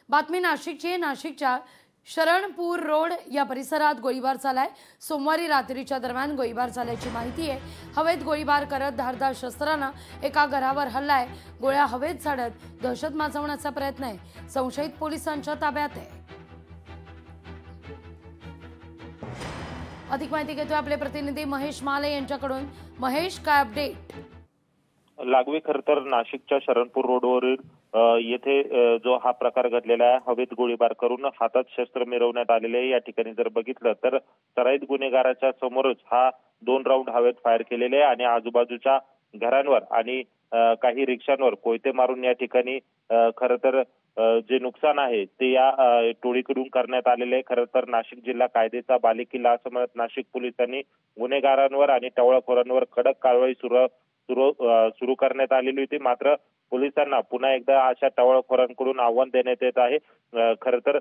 बातमी नाशिकची आहे। नाशिकच्या शरणपूर रोड या परिसरात गोळीबार झालाय। सोमवारी रात्रीच्या दरम्यान गोळीबार झाल्याची माहिती आहे। हवेत गोळीबार करत धारदार शस्त्रानं एका घरावर हल्लाय। गोळ्या हवेत झाडत दहशत माजवण्याचा प्रयत्न आहे। संशयित पोलिसांच्या ताब्यात आहे। अधिक माहिती घेतोय आपले प्रतिनिधी महेश माले यांच्याकडून। महेश, काय अपडेट? लागवी खरं तर नाशिकच्या शरणपूर रोडवरील येथे जो हा प्रकार घडलेला आहे, हवेत गोळीबार करून हातात शस्त्र मिरवण्यात आलेले आहे। या ठिकाणी जर बघितलं तर सराईत गुन्हेगाराच्या समोरच हा 2 राऊंड हवेत फायर केलेले आहे आणि आजूबाजूच्या घरांवर आणि काही रिक्षांवर कोयते मारून या ठिकाणी खरं तर जे नुकसान आहे ते या टोळीकडून करण्यात आलेले आहे। खरं तर नाशिक जिल्हा कायद्याचा बालेकिल्ला असं म्हणत नाशिक पोलिसांनी गुन्हेगारांवर आणि टवाळखोरांवर कडक कारवाई सुरू करण्यात आलेली होती। मात्र पोलिसांना पुन्हा एकदा अशा टवाळखोरांकडून आव्हान देण्यात येत आहे। खरं तर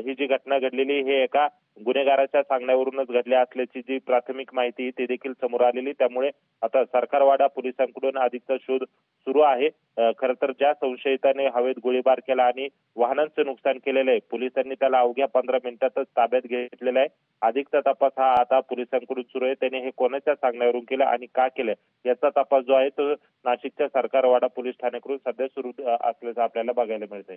ही जी घटना घडलेली हे एका गुन्हेगाराच्या सांगण्यावरूनच घडली असल्याची जी प्राथमिक माहिती ते देखील समोर आलेली। त्यामुळे आता सरकारवाडा पोलिसांकडून अधिकचा शोध सुरू आहे। खरं तर ज्या संशयिताने हवेत गोळीबार केला आणि वाहनांचं नुकसान केलेलं आहे, पोलिसांनी त्याला अवघ्या 15 मिनिटातच ताब्यात घेतलेला आहे। अधिकचा तपास हा आता पोलिसांकडून सुरू आहे। त्याने हे कोणाच्या सांगण्यावरून केलं आणि का केलं याचा तपास जो आहे तो नाशिकच्या सरकारवाडा पोलीस ठाण्याकडून सध्या सुरू असल्याचं आपल्याला बघायला मिळतंय।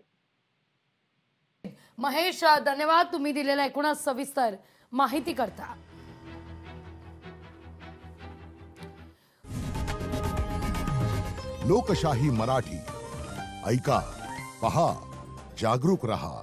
महेश, धन्यवाद तुम्ही दिलेल्या एकूणच सविस्तर माहिती करता। लोकशाही मराठी ऐका, पहा, जागरूक रहा।